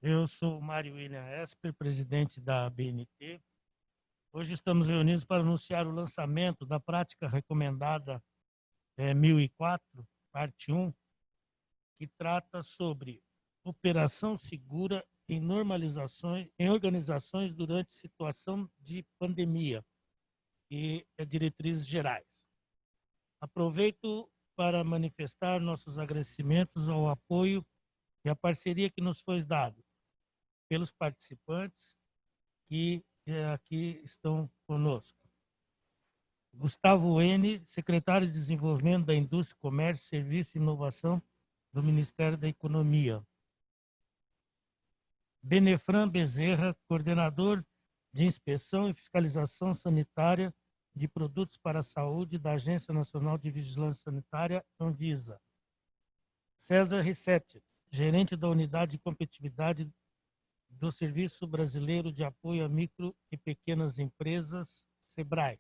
Eu sou o Mário William Esper, presidente da BNT. Hoje estamos reunidos para anunciar o lançamento da prática recomendada 1004, parte 1, que trata sobre operação segura em organizações durante situação de pandemia e diretrizes gerais. Aproveito para manifestar nossos agradecimentos ao apoio e à parceria que nos foi dada pelos participantes que aqui estão conosco. Gustavo N., secretário de Desenvolvimento da Indústria, Comércio, Serviço e Inovação do Ministério da Economia. Benefran Bezerra, coordenador de Inspeção e Fiscalização Sanitária de Produtos para a Saúde da Agência Nacional de Vigilância Sanitária, Anvisa. César Rissetti, gerente da Unidade de Competitividade do Serviço Brasileiro de Apoio a Micro e Pequenas Empresas, SEBRAE.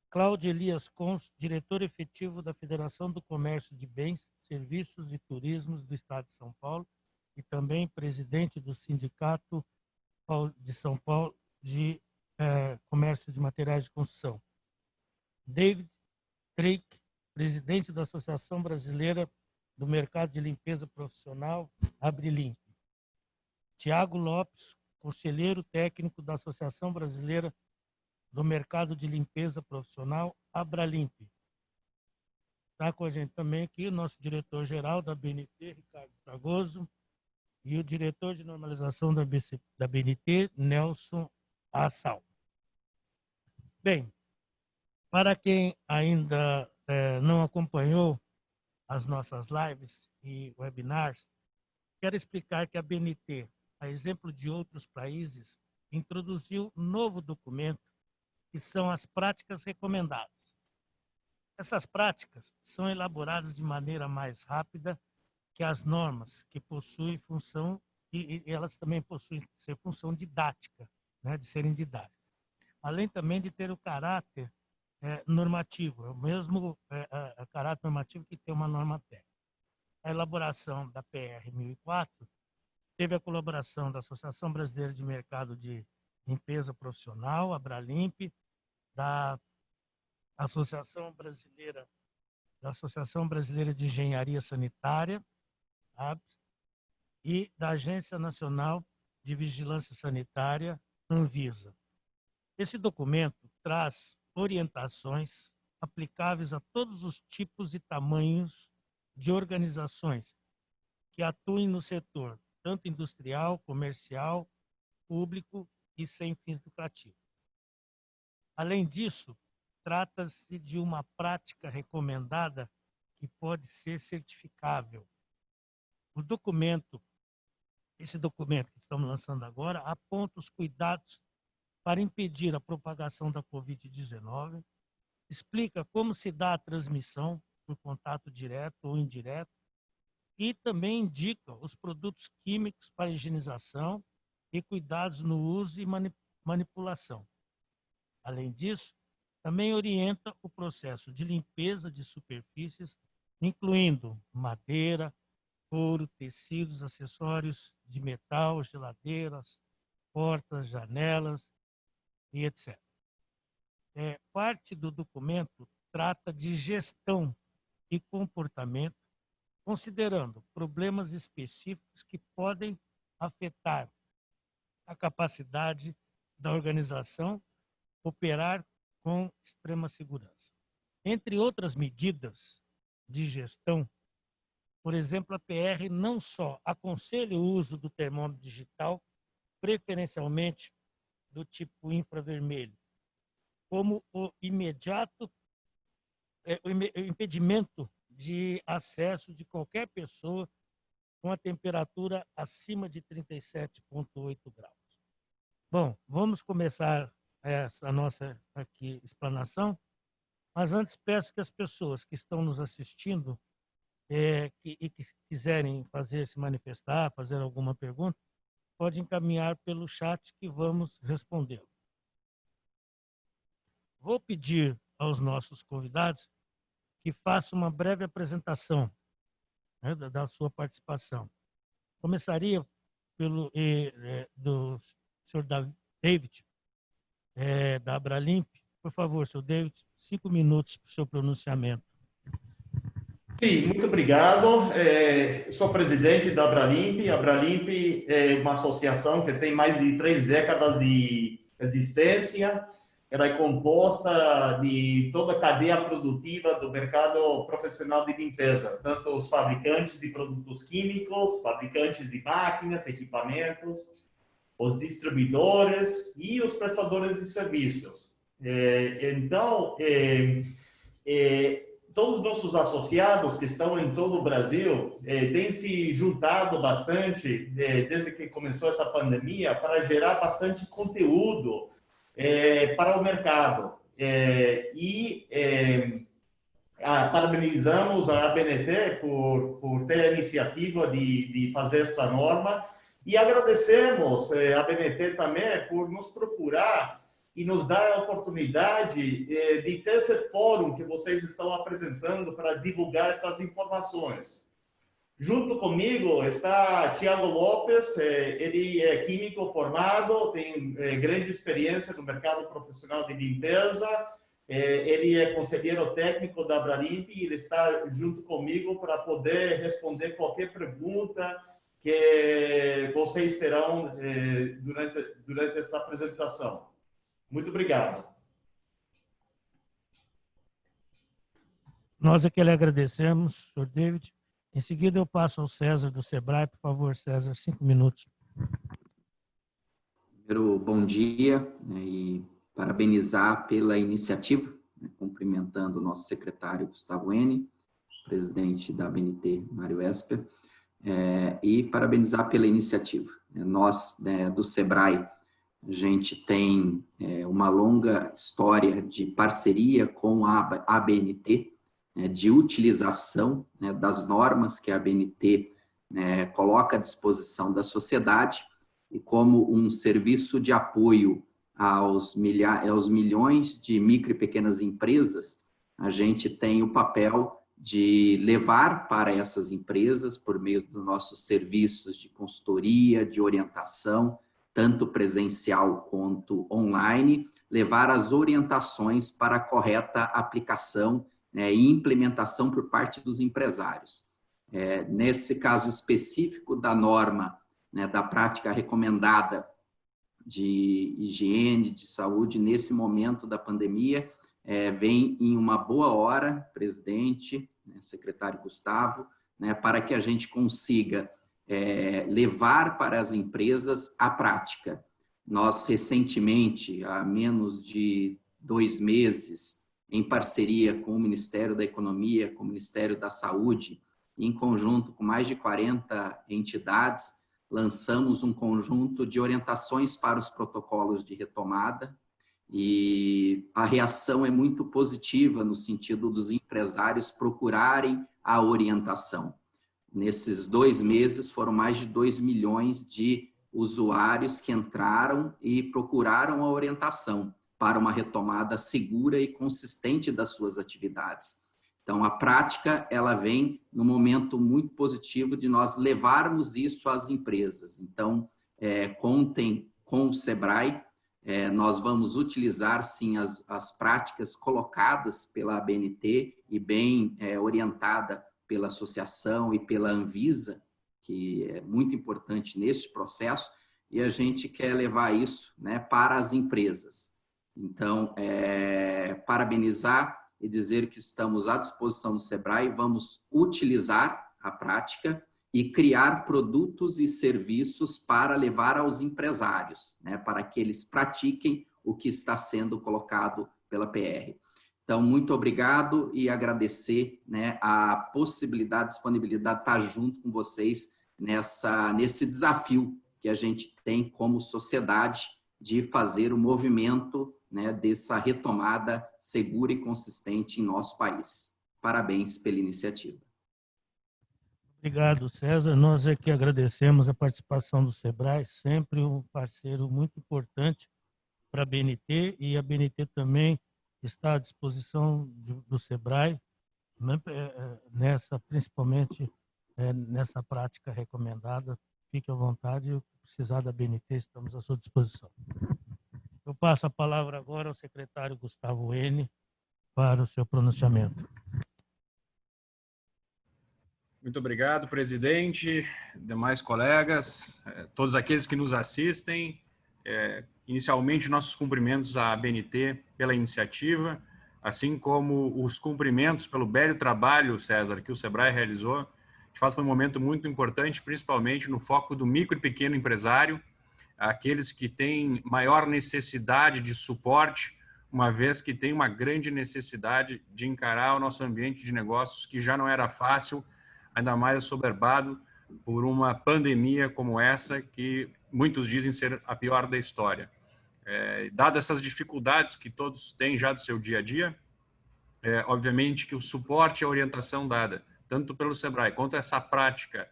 Cláudio Elias Cons, diretor efetivo da Federação do Comércio de Bens, Serviços e Turismos do Estado de São Paulo e também presidente do Sindicato de São Paulo de Comércio de Materiais de Construção. David Treik, presidente da Associação Brasileira do Mercado de Limpeza Profissional, Abrilimp. Tiago Lopes, conselheiro técnico da Associação Brasileira do Mercado de Limpeza Profissional, Abralimp. Está com a gente também aqui o nosso diretor-geral da BNT, Ricardo Fragoso, e o diretor de normalização da BNT, Nelson Assal. Bem, para quem ainda não acompanhou as nossas lives e webinars, quero explicar que a BNT, a exemplo de outros países, introduziu um novo documento que são as práticas recomendadas. Essas práticas são elaboradas de maneira mais rápida que as normas, que possuem função, e elas também possuem ser função didática, né, de serem didáticas. Além também de ter o caráter normativo, é o mesmo caráter normativo que tem uma norma técnica. A elaboração da PR 1004 teve a colaboração da Associação Brasileira de Mercado de Limpeza Profissional, Abralimp, da Associação Brasileira de Engenharia Sanitária, ABS, e da Agência Nacional de Vigilância Sanitária, Anvisa. Esse documento traz orientações aplicáveis a todos os tipos e tamanhos de organizações que atuem no setor, tanto industrial, comercial, público e sem fins lucrativos. Além disso, trata-se de uma prática recomendada que pode ser certificável. Esse documento que estamos lançando agora, aponta os cuidados para impedir a propagação da Covid-19, explica como se dá a transmissão por contato direto ou indireto e também indica os produtos químicos para higienização e cuidados no uso e manipulação. Além disso, também orienta o processo de limpeza de superfícies, incluindo madeira, couro, tecidos, acessórios de metal, geladeiras, portas, janelas e etc. Parte do documento trata de gestão e comportamento, considerando problemas específicos que podem afetar a capacidade da organização operar com extrema segurança. Entre outras medidas de gestão, por exemplo, a PR não só aconselha o uso do termômetro digital, preferencialmente do tipo infravermelho, como o impedimento de acesso de qualquer pessoa com a temperatura acima de 37,8 graus. Bom, vamos começar essa nossa aqui explanação, mas antes peço que as pessoas que estão nos assistindo e que quiserem se manifestar, fazer alguma pergunta, pode encaminhar pelo chat que vamos respondê-lo. Vou pedir aos nossos convidados que façam uma breve apresentação, né, da sua participação. Começaria do senhor David, da Abralimp. Por favor, senhor David, 5 minutos para o seu pronunciamento. Sim, muito obrigado. Eu sou presidente da Abralimp. A Abralimp é uma associação que tem mais de 3 décadas de existência. Ela é composta de toda a cadeia produtiva do mercado profissional de limpeza, tanto os fabricantes de produtos químicos, fabricantes de máquinas, equipamentos, os distribuidores e os prestadores de serviços. Então, todos os nossos associados que estão em todo o Brasil têm se juntado bastante desde que começou essa pandemia para gerar bastante conteúdo para o mercado. Parabenizamos a ABNT por ter a iniciativa de fazer esta norma e agradecemos a ABNT também por nos procurar e nos dar a oportunidade de ter esse fórum que vocês estão apresentando para divulgar essas informações. Junto comigo está Tiago Lopes, ele é químico formado, tem grande experiência no mercado profissional de limpeza, ele é conselheiro técnico da Abralimp e ele está junto comigo para poder responder qualquer pergunta que vocês terão durante esta apresentação. Muito obrigado. Nós é que lhe agradecemos, senhor David. Em seguida, eu passo ao César do Sebrae. Por favor, César, 5 minutos. Primeiro, bom dia, né, e parabenizar pela iniciativa, né, cumprimentando o nosso secretário Gustavo N., presidente da ABNT, Mário Esper, e parabenizar pela iniciativa. Nós, né, do Sebrae, a gente tem uma longa história de parceria com a ABNT, de utilização, né, das normas que a ABNT, né, coloca à disposição da sociedade e como um serviço de apoio aos milhões de micro e pequenas empresas, a gente tem o papel de levar para essas empresas, por meio dos nossos serviços de consultoria, de orientação, tanto presencial quanto online, levar as orientações para a correta aplicação, né, e implementação por parte dos empresários. Nesse caso específico da norma, né, da prática recomendada de higiene, de saúde, nesse momento da pandemia, vem em uma boa hora, presidente, né, secretário Gustavo, né, para que a gente consiga levar para as empresas a prática. Nós, recentemente, há menos de 2 meses, em parceria com o Ministério da Economia, com o Ministério da Saúde, em conjunto com mais de 40 entidades, lançamos um conjunto de orientações para os protocolos de retomada e a reação é muito positiva no sentido dos empresários procurarem a orientação. Nesses 2 meses, foram mais de 2 milhões de usuários que entraram e procuraram a orientação para uma retomada segura e consistente das suas atividades. Então, a prática, ela vem num momento muito positivo de nós levarmos isso às empresas. Então, contem com o Sebrae, nós vamos utilizar, sim, as práticas colocadas pela ABNT e bem orientada pela associação e pela Anvisa, que é muito importante neste processo, e a gente quer levar isso, né, para as empresas. Então, parabenizar e dizer que estamos à disposição do Sebrae, vamos utilizar a prática e criar produtos e serviços para levar aos empresários, né, para que eles pratiquem o que está sendo colocado pela PR. Então, muito obrigado e agradecer, né, a possibilidade, disponibilidade de estar junto com vocês nesse desafio que a gente tem como sociedade de fazer o movimento, né, dessa retomada segura e consistente em nosso país. Parabéns pela iniciativa. Obrigado, César. Nós é que agradecemos a participação do Sebrae, sempre um parceiro muito importante para a BNT, e a BNT também está à disposição do Sebrae, principalmente nessa prática recomendada fique à vontade, se precisar da BNT, estamos à sua disposição. Eu passo a palavra agora ao secretário Gustavo N. para o seu pronunciamento. Muito obrigado, presidente, demais colegas, todos aqueles que nos assistem. Inicialmente, nossos cumprimentos à ABNT pela iniciativa, assim como os cumprimentos pelo belo trabalho, César, que o SEBRAE realizou. De fato, foi um momento muito importante, principalmente no foco do micro e pequeno empresário, aqueles que têm maior necessidade de suporte, uma vez que tem uma grande necessidade de encarar o nosso ambiente de negócios, que já não era fácil, ainda mais assoberbado por uma pandemia como essa, que muitos dizem ser a pior da história. Dadas essas dificuldades que todos têm já do seu dia a dia, obviamente que o suporte e a orientação dada, tanto pelo SEBRAE quanto essa prática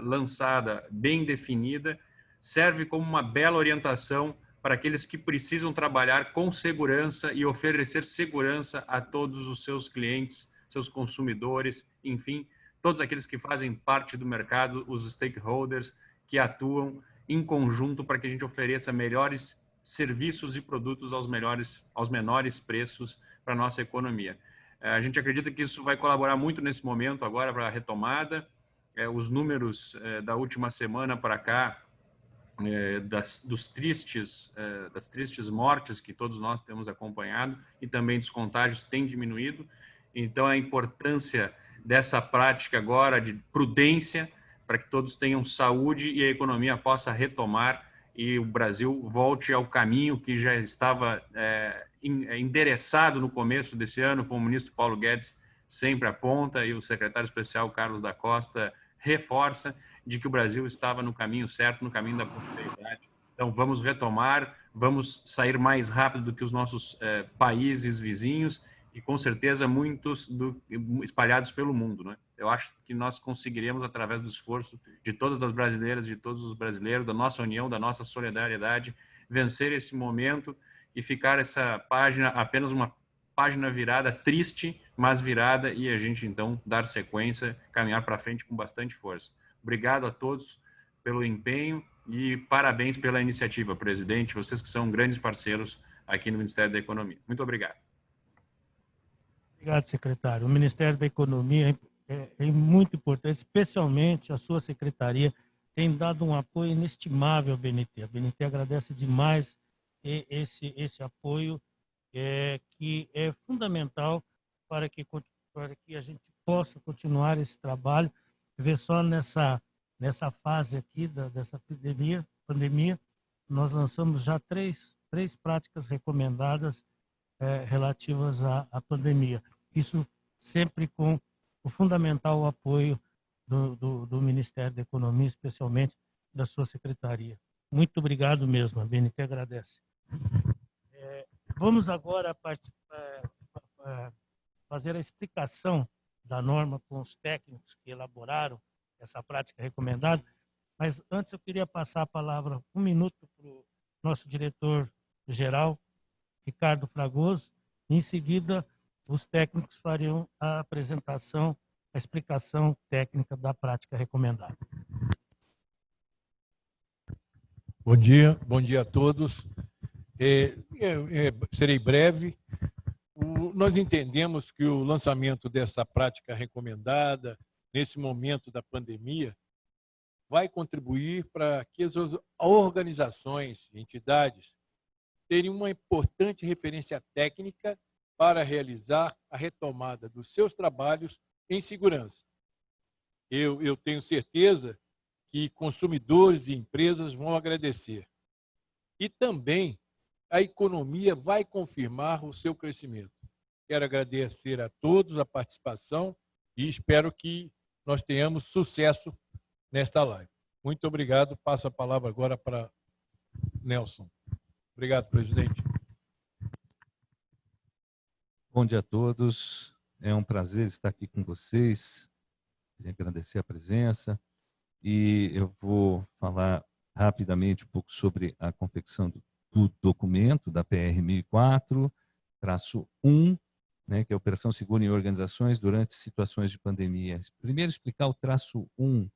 lançada, bem definida, serve como uma bela orientação para aqueles que precisam trabalhar com segurança e oferecer segurança a todos os seus clientes, seus consumidores, enfim, todos aqueles que fazem parte do mercado, os stakeholders que atuam em conjunto para que a gente ofereça melhores serviços e produtos aos menores preços para a nossa economia. A gente acredita que isso vai colaborar muito nesse momento agora para a retomada. Os números da última semana para cá, das tristes mortes que todos nós temos acompanhado e também dos contágios têm diminuído. Então, a importância dessa prática agora de prudência para que todos tenham saúde e a economia possa retomar e o Brasil volte ao caminho que já estava endereçado no começo desse ano, como o ministro Paulo Guedes sempre aponta e o secretário especial Carlos da Costa reforça, de que o Brasil estava no caminho certo, no caminho da prosperidade. Então, vamos retomar, vamos sair mais rápido do que os nossos países vizinhos e, com certeza, muitos espalhados pelo mundo, né? Eu acho que nós conseguiremos, através do esforço de todas as brasileiras, de todos os brasileiros, da nossa união, da nossa solidariedade, vencer esse momento e ficar essa página apenas uma página virada, triste, mas virada, e a gente, então, dar sequência, caminhar para frente com bastante força. Obrigado a todos pelo empenho e parabéns pela iniciativa, presidente, vocês que são grandes parceiros aqui no Ministério da Economia. Muito obrigado. Obrigado, secretário. O Ministério da Economia é muito importante, especialmente a sua secretaria tem dado um apoio inestimável à BNT. A BNT agradece demais esse apoio, que é fundamental para que a gente possa continuar esse trabalho. Ver só nessa fase aqui dessa pandemia, nós lançamos já três práticas recomendadas relativas à pandemia. Isso sempre com o fundamental apoio do Ministério da Economia, especialmente da sua secretaria. Muito obrigado mesmo, a BNT agradece. Vamos agora fazer a explicação da norma com os técnicos que elaboraram essa prática recomendada, mas antes eu queria passar a palavra um minuto para o nosso diretor-geral, Ricardo Fragoso. Em seguida, os técnicos fariam a apresentação, a explicação técnica da prática recomendada. Bom dia a todos. Serei breve. Nós entendemos que o lançamento dessa prática recomendada, nesse momento da pandemia, vai contribuir para que as organizações, entidades, terem uma importante referência técnica para realizar a retomada dos seus trabalhos em segurança. Eu tenho certeza que consumidores e empresas vão agradecer. E também a economia vai confirmar o seu crescimento. Quero agradecer a todos a participação e espero que nós tenhamos sucesso nesta live. Muito obrigado. Passo a palavra agora para Nelson. Obrigado, presidente. Bom dia a todos. É um prazer estar aqui com vocês. Queria agradecer a presença. E eu vou falar rapidamente um pouco sobre a confecção do documento da PR 1004-1, né, que é a Operação Segura em Organizações durante situações de pandemia. Primeiro, explicar o traço 1,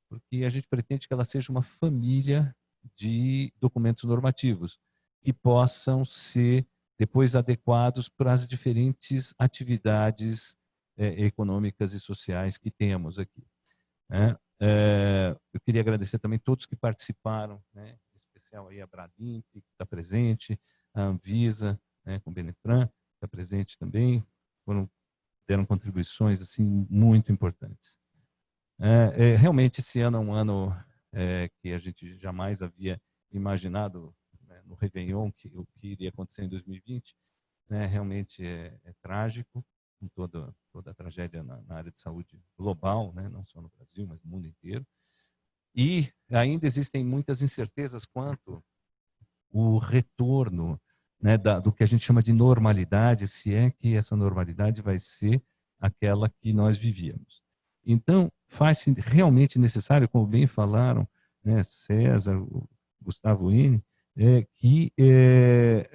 porque a gente pretende que ela seja uma família de documentos normativos que possam ser depois adequados para as diferentes atividades econômicas e sociais que temos aqui, né? Eu queria agradecer também todos que participaram, né? Em especial aí a Bradimp, que está presente, a Anvisa, né, com o Benetran, está presente também, deram contribuições assim muito importantes. Realmente esse ano é um ano que a gente jamais havia imaginado, né, no Réveillon, o que iria acontecer em 2020, né, realmente é trágico, com toda a tragédia na área de saúde global, né, não só no Brasil, mas no mundo inteiro. E ainda existem muitas incertezas quanto o retorno, né, do que a gente chama de normalidade, se é que essa normalidade vai ser aquela que nós vivíamos. Então, faz-se realmente necessário, como bem falaram, né, César, Gustavo N., que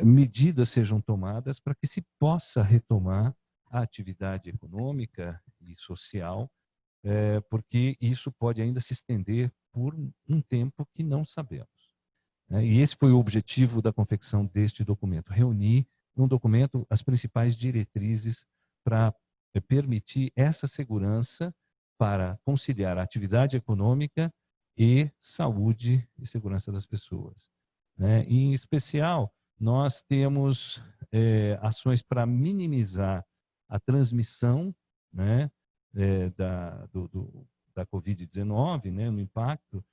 medidas sejam tomadas para que se possa retomar a atividade econômica e social, porque isso pode ainda se estender por um tempo que não sabemos. E esse foi o objetivo da confecção deste documento, reunir num documento as principais diretrizes para permitir essa segurança para conciliar a atividade econômica e saúde e segurança das pessoas. Em especial, nós temos ações para minimizar a transmissão, né, da Covid-19, né, no impacto,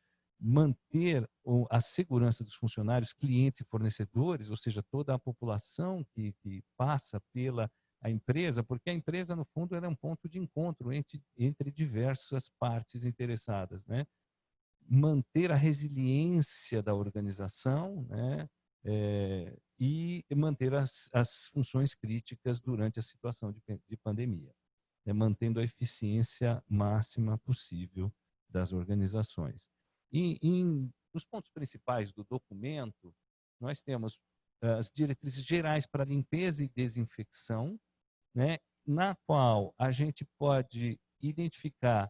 manter a segurança dos funcionários, clientes e fornecedores, ou seja, toda a população que passa pela a empresa, porque a empresa, no fundo, ela é um ponto de encontro entre diversas partes interessadas, né? Manter a resiliência da organização, né? E manter as funções críticas durante a situação de pandemia, né? Mantendo a eficiência máxima possível das organizações. Os pontos principais do documento, nós temos as diretrizes gerais para limpeza e desinfecção, né, na qual a gente pode identificar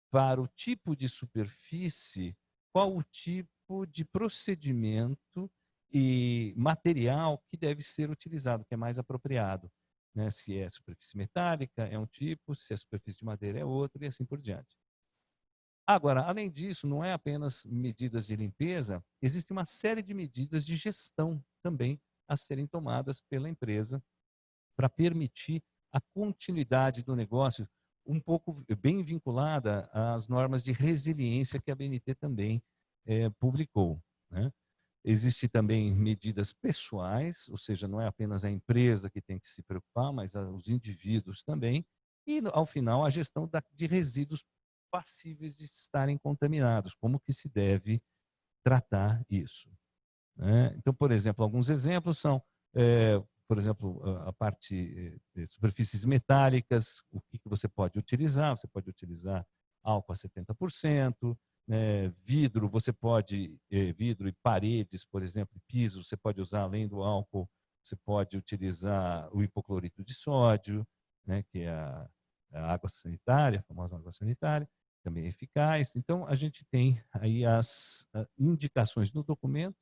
para o tipo de superfície qual o tipo de procedimento e material que deve ser utilizado, que é mais apropriado, né? Se é superfície metálica, é um tipo, se é superfície de madeira, é outro, e assim por diante. Agora, além disso, não é apenas medidas de limpeza, existe uma série de medidas de gestão também a serem tomadas pela empresa para permitir a continuidade do negócio, um pouco bem vinculada às normas de resiliência que a BNT também publicou, né? Existem também medidas pessoais, ou seja, não é apenas a empresa que tem que se preocupar, mas os indivíduos também, e ao final a gestão de resíduos passíveis de estarem contaminados, como que se deve tratar isso, né? Então, por exemplo, alguns exemplos são, por exemplo, a parte de superfícies metálicas, o que você pode utilizar álcool a 70%, né? Vidro, você pode, vidro e paredes, por exemplo, piso, você pode usar, além do álcool, você pode utilizar o hipoclorito de sódio, né? Que é a água sanitária, a famosa água sanitária, também é eficaz. Então, a gente tem aí as indicações no documento,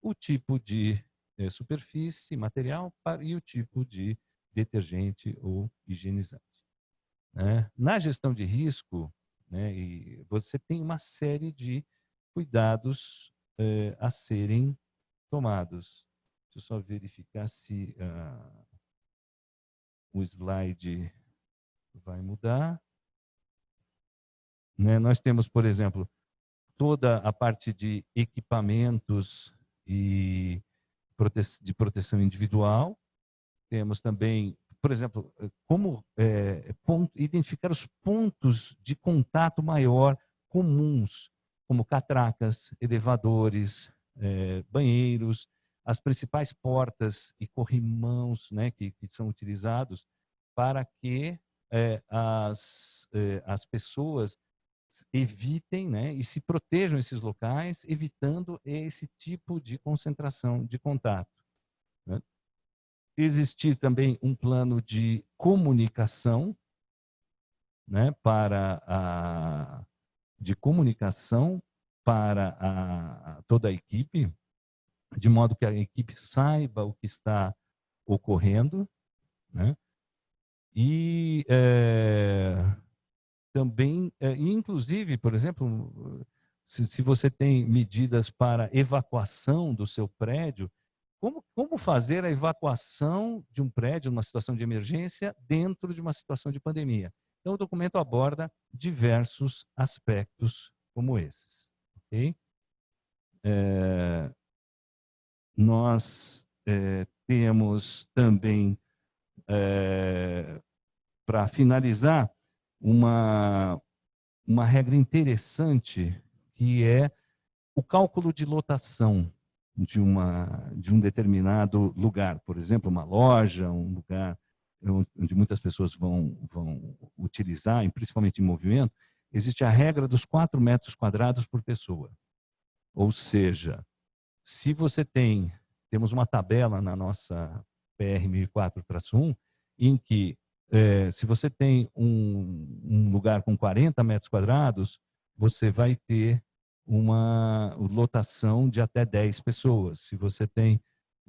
o tipo de superfície, material e o tipo de detergente ou higienizante, né? Na gestão de risco, né, e você tem uma série de cuidados a serem tomados. Deixa eu só verificar se o slide vai mudar, né? Nós temos, por exemplo, toda a parte de equipamentos e de proteção individual. Temos também, por exemplo, como identificar os pontos de contato maior comuns, como catracas, elevadores, banheiros, as principais portas e corrimãos, né, que são utilizados para que as pessoas evitem, né, e se protejam esses locais, evitando esse tipo de concentração de contato, né? Existir também um plano de comunicação, né, para de comunicação para toda a equipe, de modo que a equipe saiba o que está ocorrendo, né? E também, inclusive, por exemplo, se você tem medidas para evacuação do seu prédio, como fazer a evacuação de um prédio numa situação de emergência dentro de uma situação de pandemia? Então, o documento aborda diversos aspectos como esses. Okay? Nós temos também, para finalizar, uma regra interessante, que é o cálculo de lotação de um determinado lugar. Por exemplo, uma loja, um lugar onde muitas pessoas vão utilizar, principalmente em movimento, existe a regra dos 4 metros quadrados por pessoa. Ou seja, se você temos uma tabela na nossa PR 1004-1, em que se você tem um lugar com 40 metros quadrados, você vai ter uma lotação de até 10 pessoas. Se você tem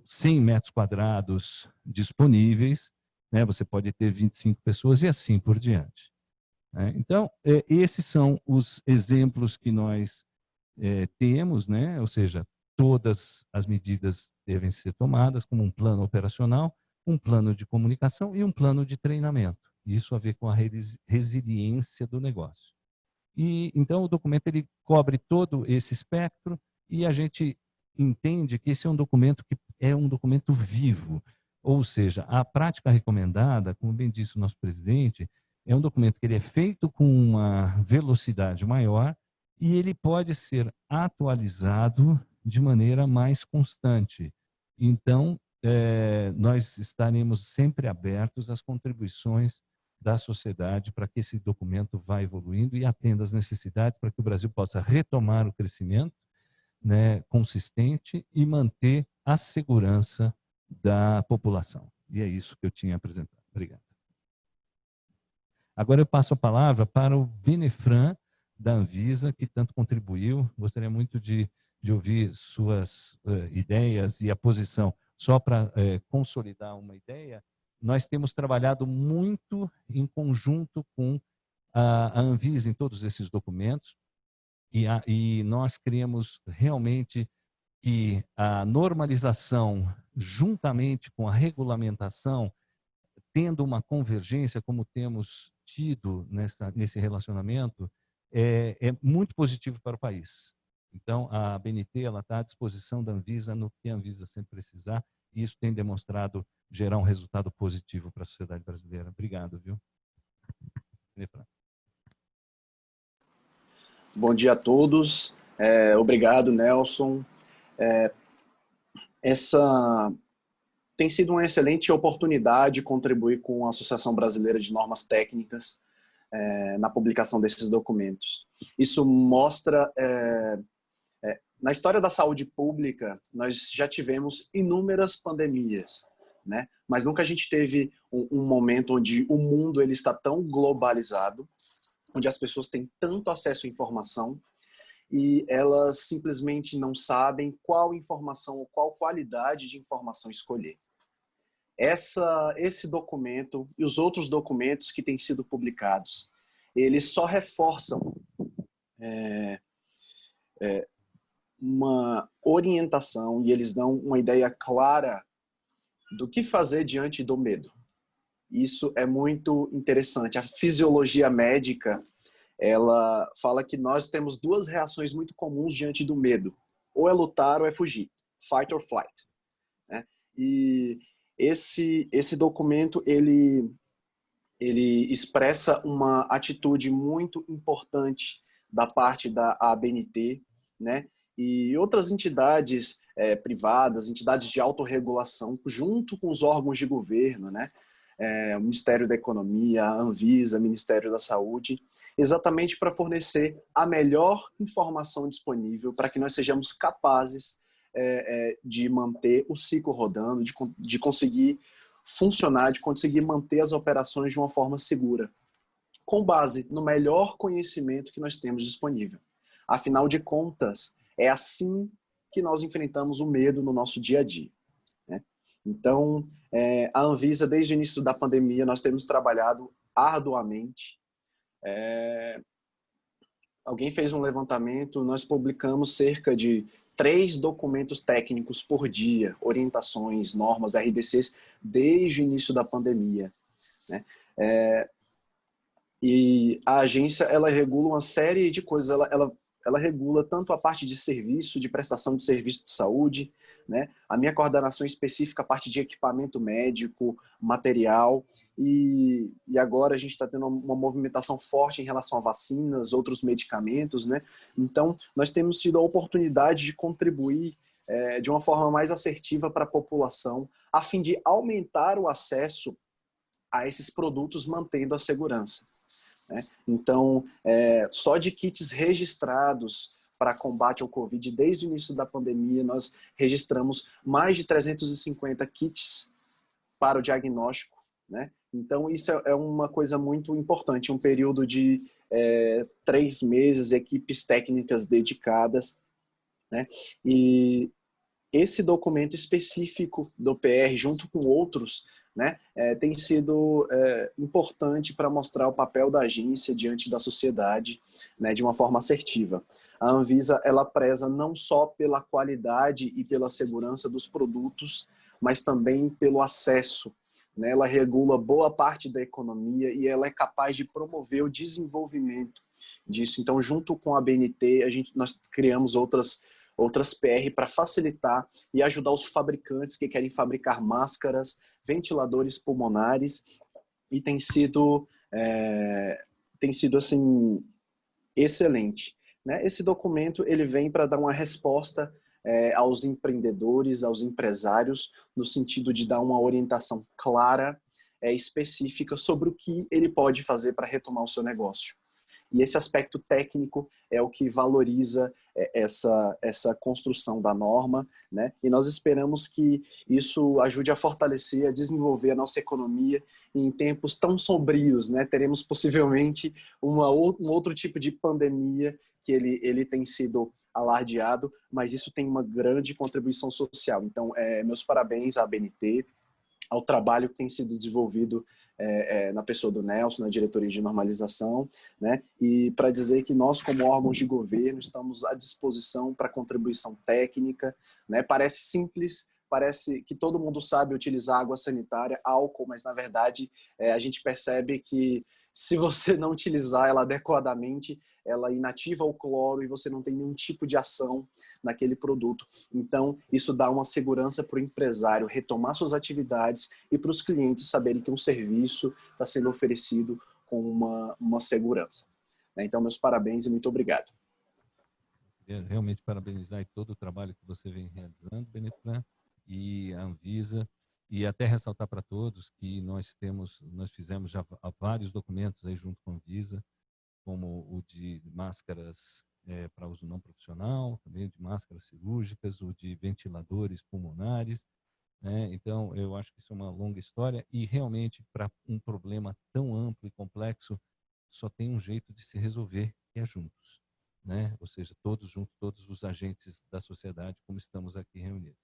100 metros quadrados disponíveis, né, você pode ter 25 pessoas e assim por diante. Então, esses são os exemplos que nós temos, né? Ou seja, todas as medidas devem ser tomadas como um plano operacional, um plano de comunicação e um plano de treinamento. Isso a ver com a resiliência do negócio. E então o documento ele cobre todo esse espectro e a gente entende que esse é um documento que é um documento vivo. Ou seja, a prática recomendada, como bem disse o nosso presidente, é um documento que ele é feito com uma velocidade maior e ele pode ser atualizado de maneira mais constante. Então, nós estaremos sempre abertos às contribuições da sociedade para que esse documento vá evoluindo e atenda às necessidades para que o Brasil possa retomar o crescimento, né, consistente e manter a segurança da população. E é isso que eu tinha apresentado. Obrigado. Agora eu passo a palavra para o Benefran, da Anvisa, que tanto contribuiu. Gostaria muito de ouvir suas ideias e a posição. Só para consolidar uma ideia, nós temos trabalhado muito em conjunto com a Anvisa em todos esses documentos e nós cremos realmente que a normalização, juntamente com a regulamentação, tendo uma convergência como temos tido nesse relacionamento, é muito positivo para o país. Então, a BNT está à disposição da Anvisa no que a Anvisa sempre precisar, e isso tem demonstrado gerar um resultado positivo para a sociedade brasileira. Obrigado, viu? Bom dia a todos. Obrigado, Nelson. Essa tem sido uma excelente oportunidade de contribuir com a Associação Brasileira de Normas Técnicas na publicação desses documentos. Isso mostra... na história da saúde pública, nós já tivemos inúmeras pandemias, né? Mas nunca a gente teve um momento onde o mundo ele está tão globalizado, onde as pessoas têm tanto acesso à informação e elas simplesmente não sabem qual informação ou qual qualidade de informação escolher. Esse documento e os outros documentos que têm sido publicados, eles só reforçam uma orientação e eles dão uma ideia clara do que fazer diante do medo. Isso é muito interessante. A fisiologia médica, ela fala que nós temos 2 reações muito comuns diante do medo. Ou é lutar ou é fugir. Fight or flight. Né? E esse documento, ele expressa uma atitude muito importante da parte da ABNT, né? E outras entidades privadas, entidades de autorregulação, junto com os órgãos de governo, né? O Ministério da Economia, a Anvisa, o Ministério da Saúde, exatamente para fornecer a melhor informação disponível para que nós sejamos capazes de manter o ciclo rodando, de conseguir funcionar, de conseguir manter as operações de uma forma segura. com base no melhor conhecimento que nós temos disponível. Afinal de contas, é assim que nós enfrentamos o medo no nosso dia a dia, né? Então, a Anvisa, desde o início da pandemia, nós temos trabalhado arduamente. Alguém fez um levantamento, nós publicamos cerca de 3 documentos técnicos por dia, orientações, normas, RDCs, desde o início da pandemia, né? E a agência, ela regula uma série de coisas, ela regula tanto a parte de serviço, de prestação de serviço de saúde, né? A minha coordenação específica, a parte de equipamento médico, material, e agora a gente está tendo uma movimentação forte em relação a vacinas, outros medicamentos, né? Então, nós temos tido a oportunidade de contribuir de uma forma mais assertiva para a população, a fim de aumentar o acesso a esses produtos, mantendo a segurança, né? Então, só de kits registrados para combate ao Covid, desde o início da pandemia, nós registramos mais de 350 kits para o diagnóstico, né? Então, isso é uma coisa muito importante, um período de 3 meses, equipes técnicas dedicadas, né? E esse documento específico do PR, junto com outros, né, tem sido importante para mostrar o papel da agência diante da sociedade, né, de uma forma assertiva. A Anvisa, ela preza não só pela qualidade e pela segurança dos produtos, mas também pelo acesso, né? Ela regula boa parte da economia e ela é capaz de promover o desenvolvimento disso. Então, junto com a BNT, nós criamos outras PR para facilitar e ajudar os fabricantes que querem fabricar máscaras, ventiladores pulmonares, e tem sido assim, excelente, né? Esse documento, ele vem para dar uma resposta aos empreendedores, aos empresários, no sentido de dar uma orientação clara, específica sobre o que ele pode fazer para retomar o seu negócio. E esse aspecto técnico é o que valoriza essa construção da norma, né? E nós esperamos que isso ajude a fortalecer, a desenvolver a nossa economia em tempos tão sombrios, né? Teremos possivelmente um outro tipo de pandemia que ele tem sido alardeado, mas isso tem uma grande contribuição social. Então, meus parabéns à BNT, ao trabalho que tem sido desenvolvido na pessoa do Nelson, na diretoria de normalização, né? E para dizer que nós, como órgãos de governo, estamos à disposição para contribuição técnica, né? Parece simples, parece que todo mundo sabe utilizar água sanitária, álcool, mas na verdade a gente percebe que se você não utilizar ela adequadamente, ela inativa o cloro e você não tem nenhum tipo de ação naquele produto. Então, isso dá uma segurança para o empresário retomar suas atividades e para os clientes saberem que um serviço está sendo oferecido com uma segurança. Então, meus parabéns e muito obrigado. Realmente parabenizar todo o trabalho que você vem realizando, Benefran, e a Anvisa, e até ressaltar para todos que nós fizemos já vários documentos aí junto com a Anvisa, como o de máscaras para uso não profissional, também de máscaras cirúrgicas, o de ventiladores pulmonares, né? Então, eu acho que isso é uma longa história e realmente para um problema tão amplo e complexo, só tem um jeito de se resolver, que é juntos, né? Ou seja, todos juntos, todos os agentes da sociedade, como estamos aqui reunidos.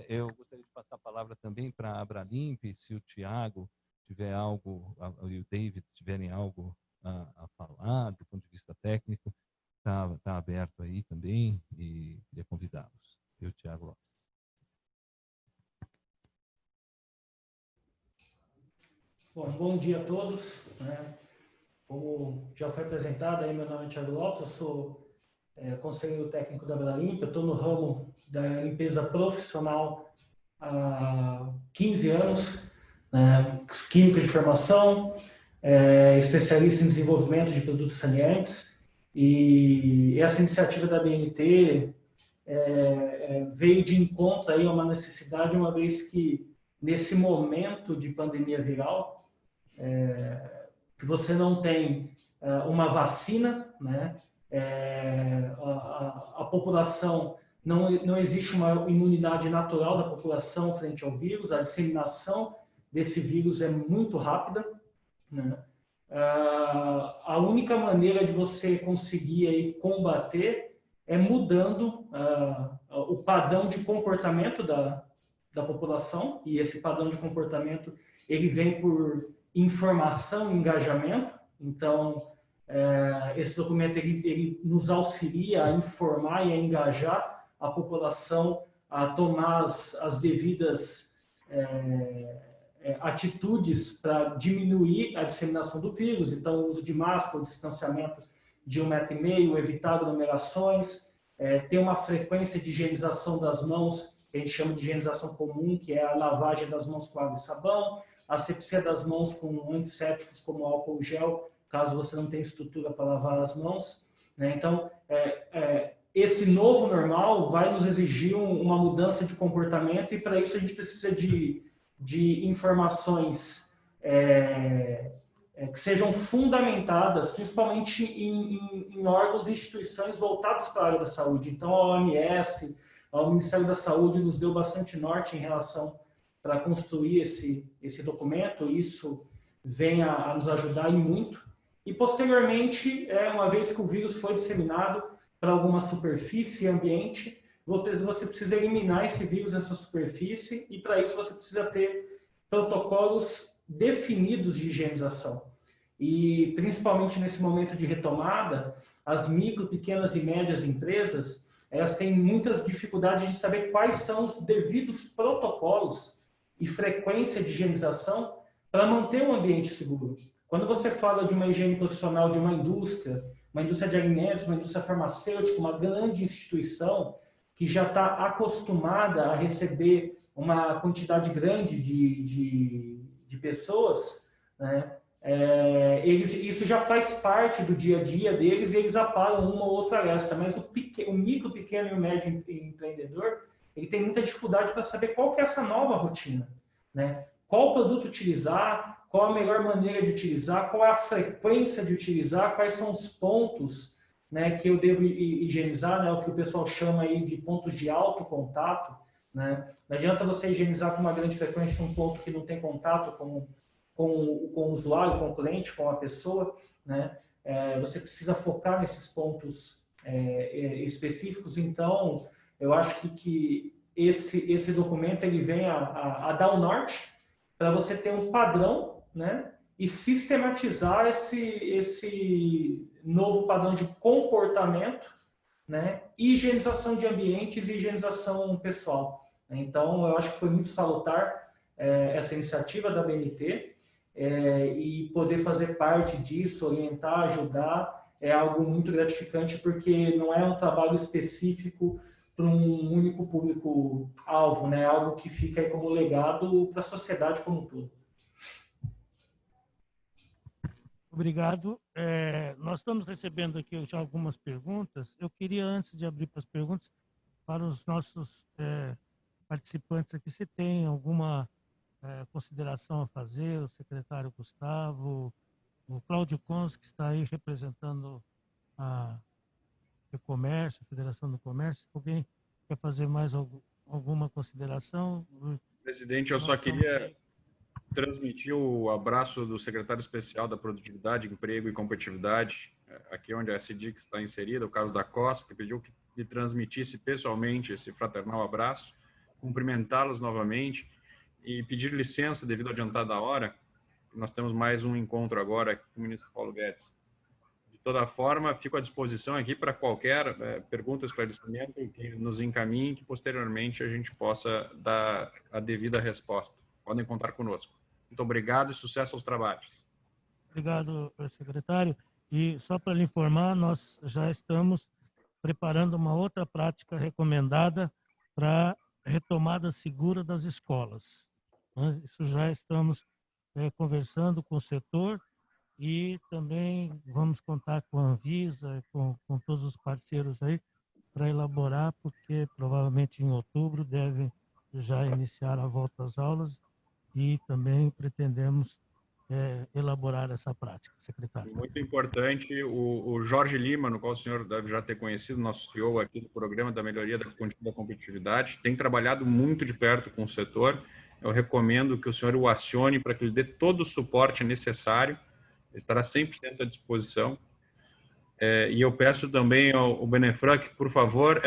Eu gostaria de passar a palavra também para a Abralimp, se o Tiago tiver algo, e o David tiverem algo a falar do ponto de vista técnico, está aberto aí também e queria convidá-los. Eu, Tiago Lopes. Bom dia a todos, né? Como já foi apresentado, aí, meu nome é Tiago Lopes, eu sou conselheiro técnico da Abralimp, eu estou no ramo da limpeza profissional há 15 anos, né? Químico de formação, especialista em desenvolvimento de produtos saneantes, e essa iniciativa da BNT veio de encontro aí a uma necessidade, uma vez que nesse momento de pandemia viral, que você não tem uma vacina, né? A população, não existe uma imunidade natural da população frente ao vírus, a disseminação desse vírus é muito rápida, né? a única maneira de você conseguir aí combater é mudando o padrão de comportamento da população, e esse padrão de comportamento ele vem por informação e engajamento. Então, esse documento ele nos auxilia a informar e a engajar a população a tomar as devidas atitudes para diminuir a disseminação do vírus. Então, o uso de máscara, o distanciamento de 1,5 m, evitar aglomerações, ter uma frequência de higienização das mãos, que a gente chama de higienização comum, que é a lavagem das mãos com água e sabão, a asepsia das mãos com antissépticos como álcool gel, caso você não tenha estrutura para lavar as mãos, né? Então, esse novo normal vai nos exigir uma mudança de comportamento, e para isso a gente precisa de informações que sejam fundamentadas, principalmente em órgãos e instituições voltados para a área da saúde. Então, a OMS, o Ministério da Saúde nos deu bastante norte em relação para construir esse documento. Isso vem a nos ajudar e muito. E, posteriormente, uma vez que o vírus foi disseminado para alguma superfície ambiente, você precisa eliminar esse vírus nessa superfície, e para isso você precisa ter protocolos definidos de higienização. E principalmente nesse momento de retomada, as micro, pequenas e médias empresas, elas têm muitas dificuldades de saber quais são os devidos protocolos e frequência de higienização para manter um ambiente seguro. Quando você fala de uma higiene profissional de uma indústria de alimentos, uma indústria farmacêutica, uma grande instituição que já está acostumada a receber uma quantidade grande de pessoas, né? Isso já faz parte do dia a dia deles, e eles aparam uma ou outra aresta, mas o micro, pequeno e o médio empreendedor, ele tem muita dificuldade para saber qual que é essa nova rotina, né? Qual produto utilizar, qual a melhor maneira de utilizar, qual é a frequência de utilizar, quais são os pontos, né, que eu devo higienizar, né, o que o pessoal chama aí de pontos de alto contato, né? Não adianta você higienizar com uma grande frequência um ponto que não tem contato com o usuário, com o cliente, com a pessoa, né? Você precisa focar nesses pontos específicos. Então, eu acho que esse documento ele vem a dar o norte para você ter um padrão, né? E sistematizar esse novo padrão de comportamento, né? Higienização de ambientes e higienização pessoal. Então, eu acho que foi muito salutar essa iniciativa da BNT, e poder fazer parte disso, orientar, ajudar, é algo muito gratificante, porque não é um trabalho específico para um único público-alvo, né? É algo que fica aí como legado para a sociedade como um todo. Obrigado. Nós estamos recebendo aqui já algumas perguntas. Eu queria, antes de abrir para as perguntas, para os nossos participantes aqui, se tem alguma consideração a fazer, o secretário Gustavo, o Cláudio Cons, que está aí representando o comércio, a Federação do Comércio. Alguém quer fazer mais alguma consideração? Presidente, eu só queria transmitir o abraço do secretário especial da Produtividade, Emprego e Competitividade, aqui onde a SDIC está inserida, o caso da Costa, que pediu que lhe transmitisse pessoalmente esse fraternal abraço, cumprimentá-los novamente e pedir licença devido ao adiantado da hora. Nós temos mais um encontro agora aqui com o ministro Paulo Guedes. De toda forma, fico à disposição aqui para qualquer pergunta ou esclarecimento que nos encaminhe, que posteriormente a gente possa dar a devida resposta. Podem contar conosco. Muito obrigado e sucesso aos trabalhos. Obrigado, secretário. E só para lhe informar, nós já estamos preparando uma outra prática recomendada para retomada segura das escolas. Isso já estamos conversando com o setor, e também vamos contar com a Anvisa, com todos os parceiros aí, para elaborar, porque provavelmente em outubro deve já iniciar a volta às aulas, e também pretendemos elaborar essa prática, secretário. Muito importante, o Jorge Lima, no qual o senhor deve já ter conhecido, nosso CEO aqui do Programa da Melhoria da Competitividade, tem trabalhado muito de perto com o setor. Eu recomendo que o senhor o acione para que ele dê todo o suporte necessário estará 100% à disposição. E eu peço também ao Benefran que, por favor,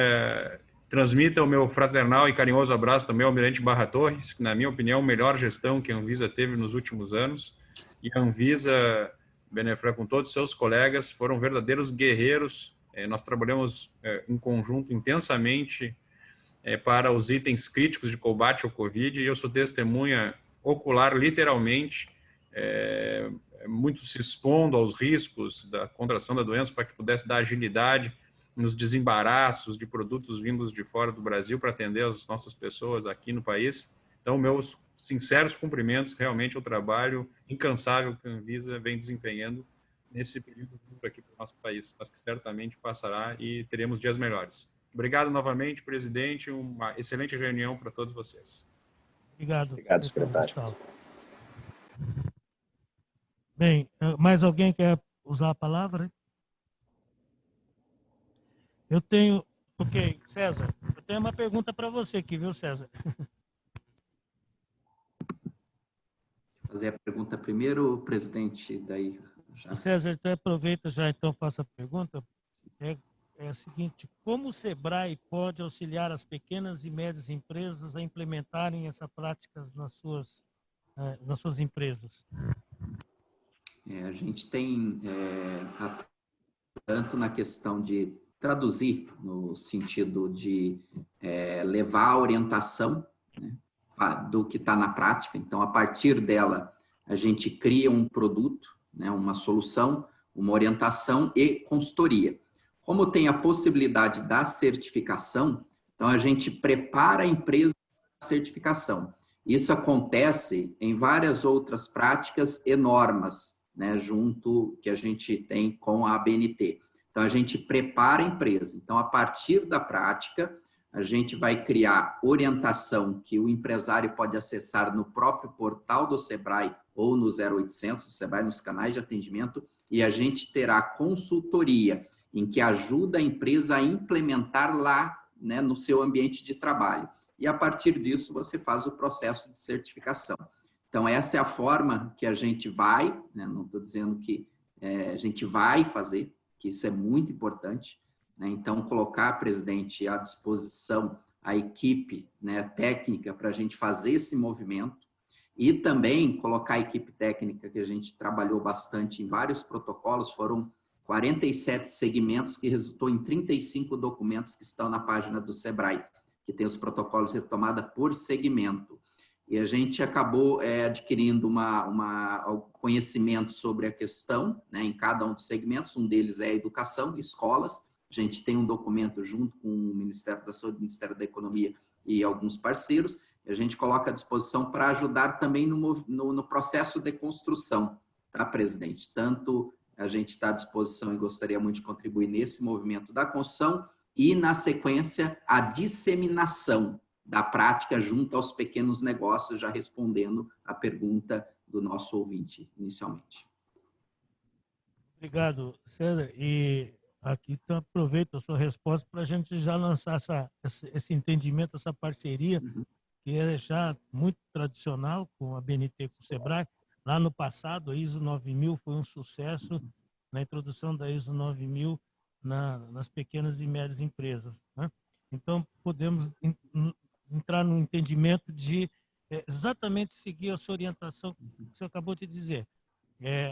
transmita o meu fraternal e carinhoso abraço também ao Almirante Barra Torres, que, na minha opinião, é a melhor gestão que a Anvisa teve nos últimos anos. E a Anvisa, Benefran, com todos os seus colegas, foram verdadeiros guerreiros. Nós trabalhamos em conjunto intensamente para os itens críticos de combate ao Covid, e eu sou testemunha ocular, literalmente, muito se expondo aos riscos da contração da doença para que pudesse dar agilidade nos desembaraços de produtos vindos de fora do Brasil para atender as nossas pessoas aqui no país. Então, meus sinceros cumprimentos realmente ao trabalho incansável que a Anvisa vem desempenhando nesse período aqui para o nosso país, mas que certamente passará e teremos dias melhores. Obrigado novamente, presidente. Uma excelente reunião para todos vocês. Obrigado. Obrigado, secretário. Gustavo. Bem, mais alguém quer usar a palavra? Eu tenho... Ok, César, eu tenho uma pergunta para você aqui, viu, César? Fazer a pergunta primeiro, presidente, daí já. César, então aproveita já, então faça a pergunta. É a seguinte: como o SEBRAE pode auxiliar as pequenas e médias empresas a implementarem essa prática nas suas empresas? A gente tem, tanto na questão de traduzir, no sentido de levar a orientação, né, do que está na prática. Então, a partir dela, a gente cria um produto, né, uma solução, uma orientação e consultoria. Como tem a possibilidade da certificação, então a gente prepara a empresa para a certificação. Isso acontece em várias outras práticas e normas, né, junto que a gente tem com a ABNT. Então, a gente prepara a empresa. Então, a partir da prática, a gente vai criar orientação que o empresário pode acessar no próprio portal do SEBRAE ou no 0800 do SEBRAE, nos canais de atendimento, e a gente terá consultoria em que ajuda a empresa a implementar lá, né, no seu ambiente de trabalho. E, a partir disso, você faz o processo de certificação. Então, essa é a forma que a gente vai, né, não estou dizendo que a gente vai fazer, que isso é muito importante, né? Então, colocar, presidente, à disposição a equipe, né, técnica para a gente fazer esse movimento e também colocar a equipe técnica que a gente trabalhou bastante em vários protocolos, foram 47 segmentos que resultou em 35 documentos que estão na página do SEBRAE, que tem os protocolos de retomada por segmento. E a gente acabou adquirindo conhecimento sobre a questão, né, em cada um dos segmentos. Um deles é a educação, escolas. A gente tem um documento junto com o Ministério da Saúde, o Ministério da Economia e alguns parceiros. E a gente coloca à disposição para ajudar também no processo de construção, tá, presidente? Tanto a gente está à disposição e gostaria muito de contribuir nesse movimento da construção e, na sequência, a disseminação da prática junto aos pequenos negócios, já respondendo a pergunta do nosso ouvinte inicialmente. Obrigado, César. E aqui então, aproveito a sua resposta para a gente já lançar esse entendimento, essa parceria, que é já muito tradicional com a BNT, com o SEBRAE. Lá no passado, a ISO 9000 foi um sucesso na introdução da ISO 9000 nas pequenas e médias empresas, né? Então, podemos entrar no entendimento de exatamente seguir a sua orientação que o senhor acabou de dizer.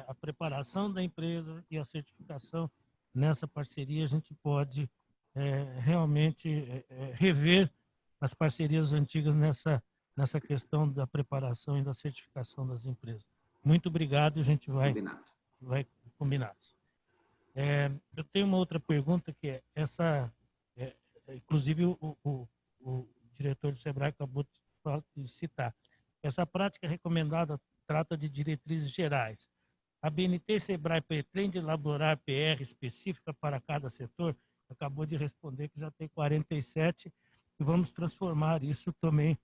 A preparação da empresa e a certificação. Nessa parceria, a gente pode realmente rever as parcerias antigas nessa questão da preparação e da certificação das empresas. Muito obrigado, a gente vai combinar. Eu tenho uma outra pergunta que é essa, inclusive o diretor do SEBRAE acabou de citar. Essa prática recomendada trata de diretrizes gerais. A BNT e SEBRAE pretende elaborar PR específica para cada setor? Acabou de responder que já tem 47 e vamos transformar isso também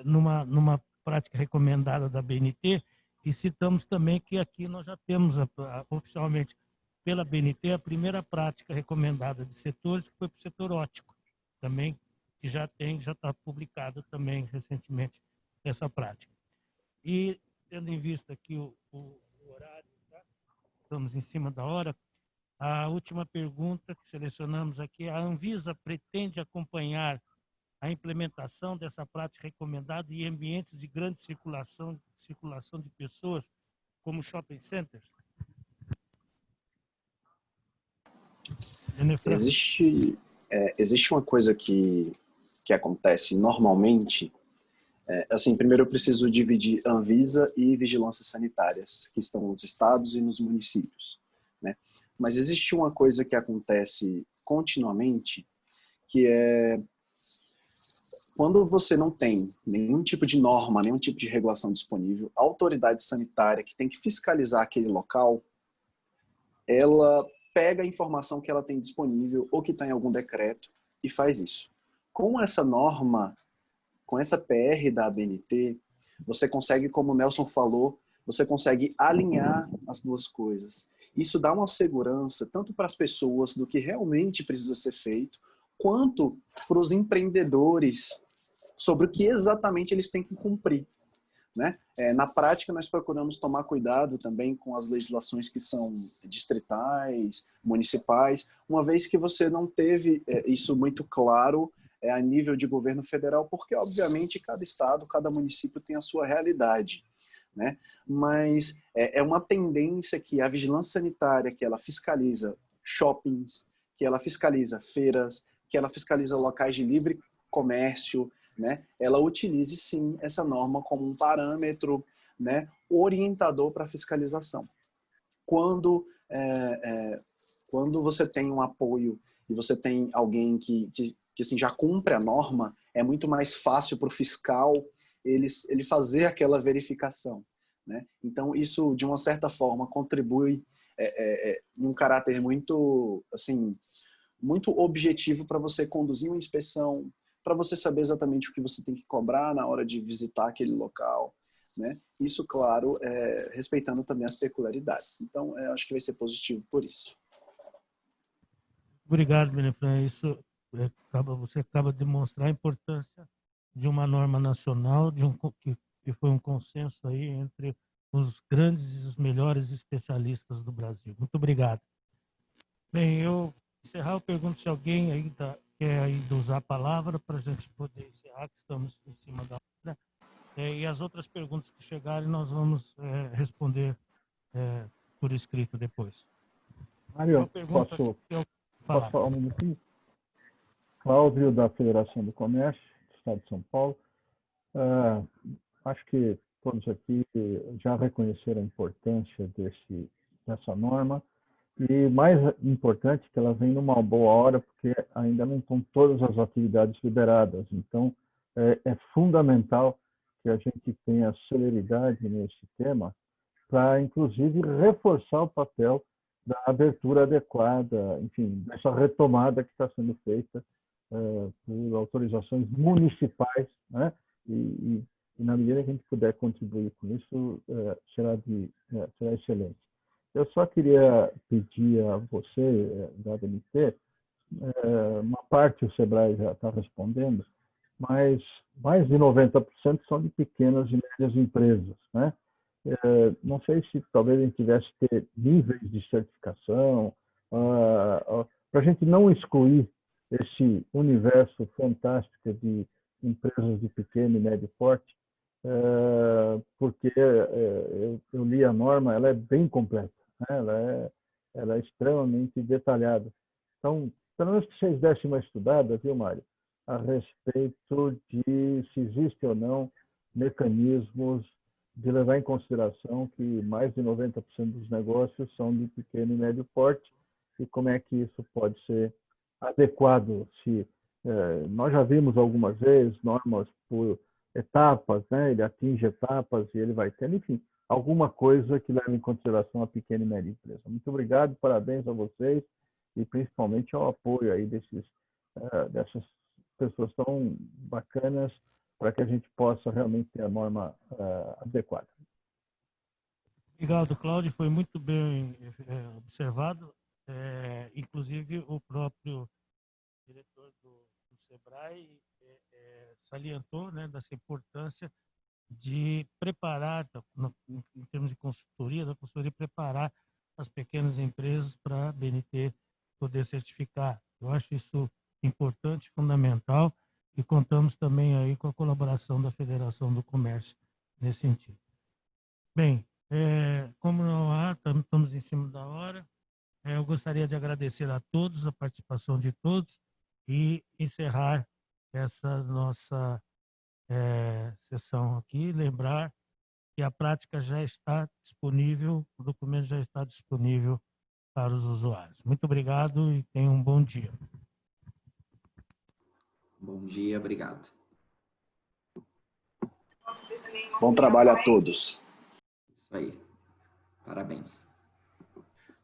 numa prática recomendada da BNT, e citamos também que aqui nós já temos oficialmente pela BNT a primeira prática recomendada de setores, que foi para o setor óptico, também, que já está publicada também recentemente essa prática. E, tendo em vista aqui o horário, tá? estamos em cima da hora. A última pergunta que selecionamos aqui: a Anvisa pretende acompanhar a implementação dessa prática recomendada em ambientes de grande circulação de pessoas, como shopping centers? Existe uma coisa que acontece normalmente. Assim, primeiro eu preciso dividir Anvisa e vigilâncias sanitárias, que estão nos estados e nos municípios, né? Mas existe uma coisa que acontece continuamente, que é quando você não tem nenhum tipo de norma, nenhum tipo de regulação disponível, a autoridade sanitária que tem que fiscalizar aquele local, ela pega a informação que ela tem disponível ou que está em algum decreto e faz isso. Com essa norma, com essa PR da ABNT, você consegue, como o Nelson falou, você consegue alinhar as duas coisas. Isso dá uma segurança tanto para as pessoas do que realmente precisa ser feito, quanto para os empreendedores sobre o que exatamente eles têm que cumprir, né? Na prática, nós procuramos tomar cuidado também com as legislações que são distritais, municipais, uma vez que você não teve isso muito claro a nível de governo federal, porque, obviamente, cada estado, cada município tem a sua realidade, né? Mas é uma tendência que a vigilância sanitária, que ela fiscaliza shoppings, que ela fiscaliza feiras, que ela fiscaliza locais de livre comércio, né? Ela utilize, sim, essa norma como um parâmetro, né, orientador para a fiscalização. Quando você tem um apoio e você tem alguém que assim, já cumpre a norma, é muito mais fácil para o fiscal ele fazer aquela verificação, né? Então, isso, de uma certa forma, contribui em um caráter muito, assim, muito objetivo para você conduzir uma inspeção, para você saber exatamente o que você tem que cobrar na hora de visitar aquele local, né? Isso, claro, respeitando também as peculiaridades. Então, acho que vai ser positivo por isso. Obrigado, Benefran. Você acaba de demonstrar a importância de uma norma nacional, que foi um consenso aí entre os grandes e os melhores especialistas do Brasil. Muito obrigado. Bem, eu encerrar, eu pergunto se alguém ainda quer ainda usar a palavra para a gente poder encerrar, que estamos em cima da hora. E as outras perguntas que chegarem, nós vamos responder por escrito depois. Mário, posso falar um minutinho? Cláudio, da Federação do Comércio, do Estado de São Paulo. Acho que todos aqui já reconheceram a importância dessa norma. E mais importante, que ela vem numa boa hora, porque ainda não estão todas as atividades liberadas. Então, é fundamental que a gente tenha celeridade nesse tema para, inclusive, reforçar o papel da abertura adequada, enfim, dessa retomada que está sendo feita por autorizações municipais, né? E na medida que a gente puder contribuir com isso, será excelente. Eu só queria pedir a você, da ABNT, uma parte o Sebrae já está respondendo, mas mais de 90% são de pequenas e médias empresas, né? Não sei se talvez a gente tivesse que ter níveis de certificação, para a gente não excluir esse universo fantástico de empresas de pequeno e médio porte, porque eu li a norma, ela é bem completa, né? Ela é extremamente detalhada. Então, pelo menos que vocês dessem uma estudada, viu, Mário, a respeito de se existe ou não mecanismos de levar em consideração que mais de 90% dos negócios são de pequeno e médio porte e como é que isso pode ser adequado. Nós já vimos algumas vezes normas por etapas, né? Ele atinge etapas e ele vai tendo, enfim, alguma coisa que leve em consideração a pequena e média empresa. Muito obrigado, parabéns a vocês e principalmente ao apoio aí dessas pessoas tão bacanas para que a gente possa realmente ter a norma adequada. Obrigado, Cláudio. Foi muito bem observado. Inclusive, o próprio diretor do Sebrae salientou, né, dessa importância de preparar, em termos de consultoria, da consultoria preparar as pequenas empresas para a BNT poder certificar. Eu acho isso importante, fundamental, e contamos também aí com a colaboração da Federação do Comércio nesse sentido. Bem, como não há, estamos em cima da hora, eu gostaria de agradecer a todos, a participação de todos, e encerrar essa nossa sessão aqui, lembrar que a prática já está disponível, o documento já está disponível para os usuários. Muito obrigado e tenham um bom dia. Bom dia, obrigado. Bom trabalho a todos. Isso aí. Parabéns.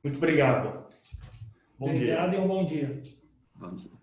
Muito obrigado. Bom dia. Obrigado e um bom dia. Bom dia.